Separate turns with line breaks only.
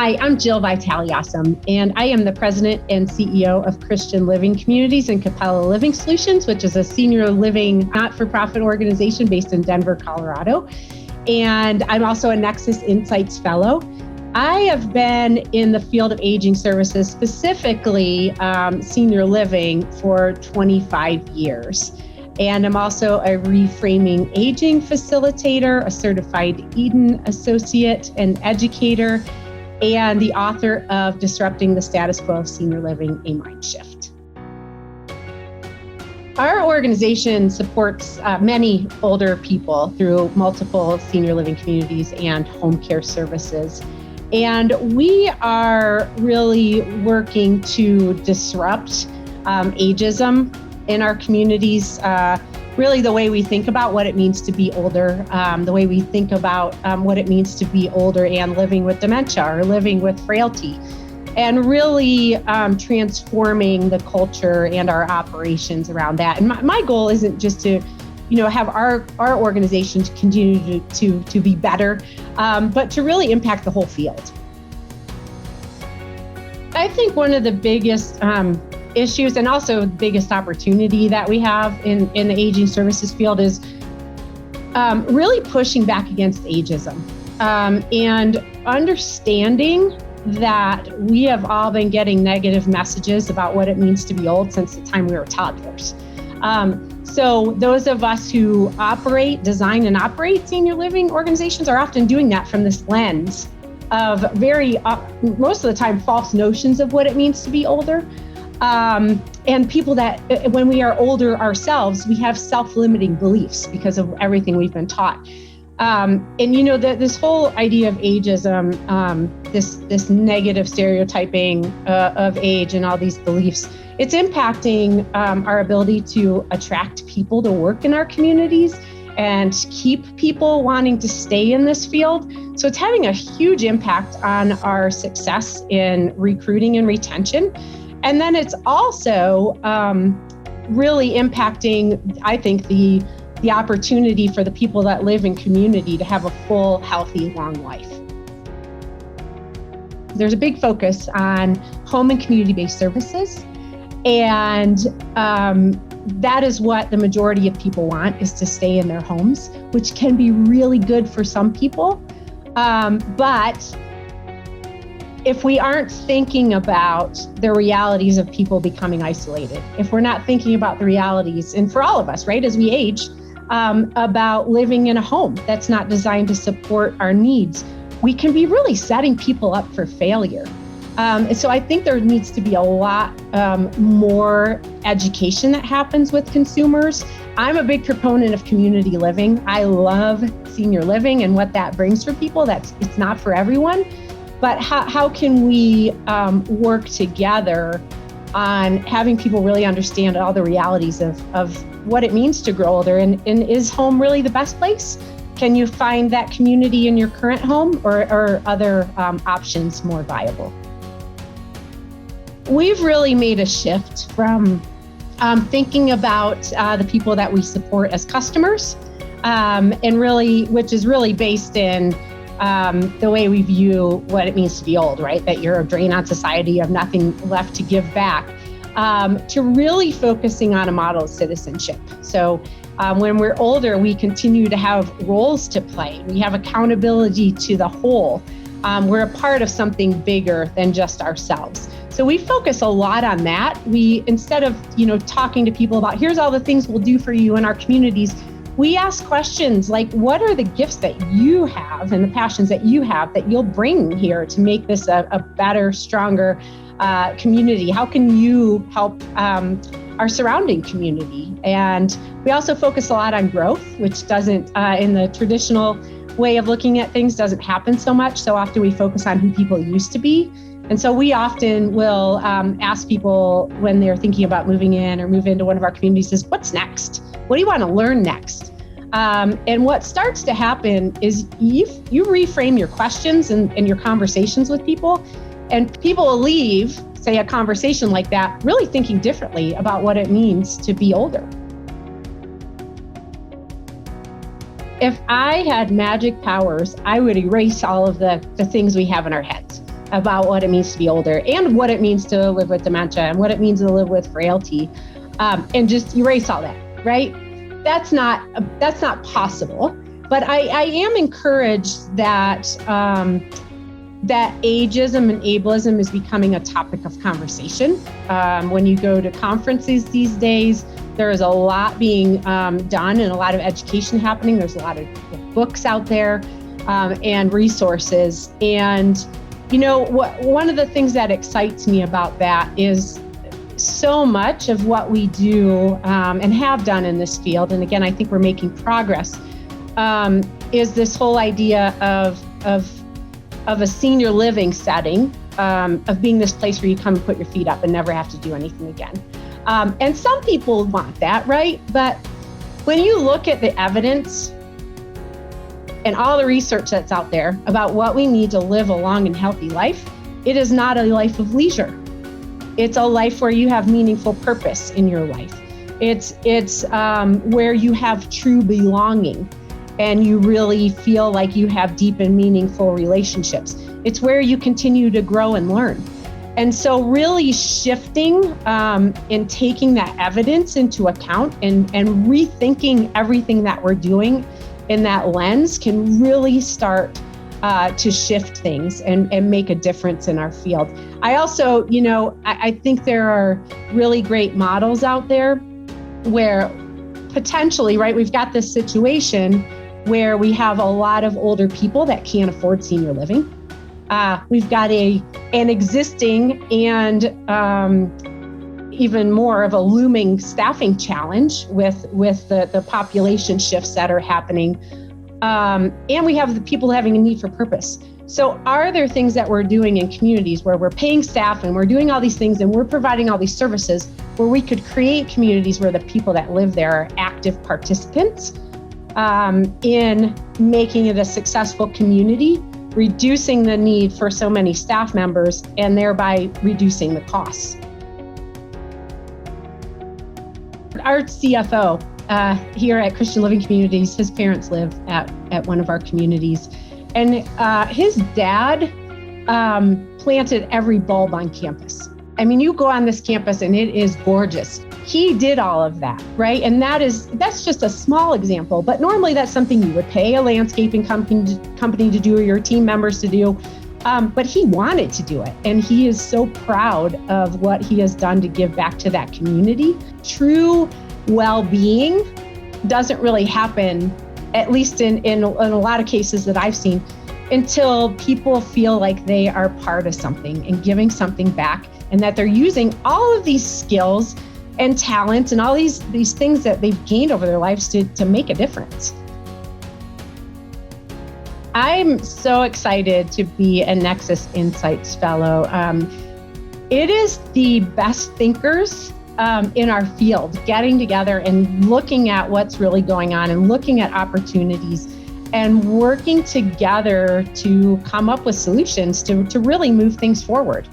Hi, I'm Jill Vitale-Aussem, and I am the president and CEO of Christian Living Communities and Capella Living Solutions, which is a senior living not-for-profit organization based in Denver, Colorado. And I'm also a Nexus Insights Fellow. I have been in the field of aging services, specifically senior living, for 25 years. And I'm also a reframing aging facilitator, a certified Eden associate and educator, and the author of Disrupting the Status Quo of Senior Living, A Mind Shift. Our organization supports many older people through multiple senior living communities and home care services. And we are really working to disrupt ageism in our communities, really the way we think about what it means to be older, the way we think about what it means to be older and living with dementia or living with frailty, and really transforming the culture and our operations around that. And my goal isn't just to have our organization to continue to be better, but to really impact the whole field. I think one of the biggest issues and also the biggest opportunity that we have in the aging services field is really pushing back against ageism and understanding that we have all been getting negative messages about what it means to be old since the time we were toddlers. So those of us who design and operate senior living organizations are often doing that from this lens of most of the time, false notions of what it means to be older. And people that, when we are older ourselves, we have self-limiting beliefs because of everything we've been taught. This whole idea of ageism, this negative stereotyping of age and all these beliefs, it's impacting our ability to attract people to work in our communities and keep people wanting to stay in this field. So it's having a huge impact on our success in recruiting and retention. And then it's also really impacting, I think, the opportunity for the people that live in community to have a full, healthy, long life. There's a big focus on home and community-based services. And that is what the majority of people want, is to stay in their homes, which can be really good for some people. But if we aren't thinking about the realities of people becoming isolated, if we're not thinking about the realities, and for all of us, right, as we age, about living in a home that's not designed to support our needs, we can be really setting people up for failure. And so I think there needs to be a lot more education that happens with consumers. I'm a big proponent of community living. I love senior living and what that brings for people. It's not for everyone. But how can we work together on having people really understand all the realities of what it means to grow older? And is home really the best place? Can you find that community in your current home, or other options more viable? We've really made a shift from thinking about the people that we support as customers, and really, which is really based in the way we view what it means to be old, right? That you're a drain on society, you have nothing left to give back, to really focusing on a model of citizenship. So when we're older, we continue to have roles to play. We have accountability to the whole. We're a part of something bigger than just ourselves. So we focus a lot on that. We, instead of, talking to people about, here's all the things we'll do for you in our communities, we ask questions like, what are the gifts that you have and the passions that you have that you'll bring here to make this a better, stronger community? How can you help our surrounding community? And we also focus a lot on growth, which doesn't, in the traditional way of looking at things, doesn't happen so much. So often we focus on who people used to be. And so we often will ask people when they're thinking about moving in or move into one of our communities is, what's next? What do you want to learn next? And what starts to happen is you reframe your questions and your conversations with people, and people will leave, say, a conversation like that, really thinking differently about what it means to be older. If I had magic powers, I would erase all of the things we have in our heads. about what it means to be older and what it means to live with dementia and what it means to live with frailty, and just erase all that, right? That's not possible. But I am encouraged that that ageism and ableism is becoming a topic of conversation. When you go to conferences these days, there is a lot being done and a lot of education happening. There's a lot of books out there and resources. And, you know, one of the things that excites me about that is so much of what we do and have done in this field, and again, I think we're making progress, is this whole idea of a senior living setting, of being this place where you come and put your feet up and never have to do anything again. And some people want that, right? But when you look at the evidence and all the research that's out there about what we need to live a long and healthy life, it is not a life of leisure. It's a life where you have meaningful purpose in your life. It's where you have true belonging and you really feel like you have deep and meaningful relationships. It's where you continue to grow and learn. And so really shifting and taking that evidence into account and rethinking everything that we're doing in that lens can really start to shift things and make a difference in our field. I also, you know, I think there are really great models out there where potentially, right, we've got this situation where we have a lot of older people that can't afford senior living. We've got an existing and even more of a looming staffing challenge with the population shifts that are happening. And we have the people having a need for purpose. So are there things that we're doing in communities where we're paying staff and we're doing all these things and we're providing all these services where we could create communities where the people that live there are active participants in making it a successful community, reducing the need for so many staff members and thereby reducing the costs? Our CFO here at Christian Living Communities, his parents live at one of our communities, and his dad planted every bulb on campus. I mean, you go on this campus and it is gorgeous. He did all of that, right? And that's just a small example, but normally that's something you would pay a landscaping company to do or your team members to do. But he wanted to do it. And he is so proud of what he has done to give back to that community. True well-being doesn't really happen, at least in a lot of cases that I've seen, until people feel like they are part of something and giving something back, and that they're using all of these skills and talents and all these things that they've gained over their lives to make a difference. I'm so excited to be a Nexus Insights Fellow. It is the best thinkers in our field getting together and looking at what's really going on and looking at opportunities and working together to come up with solutions to really move things forward.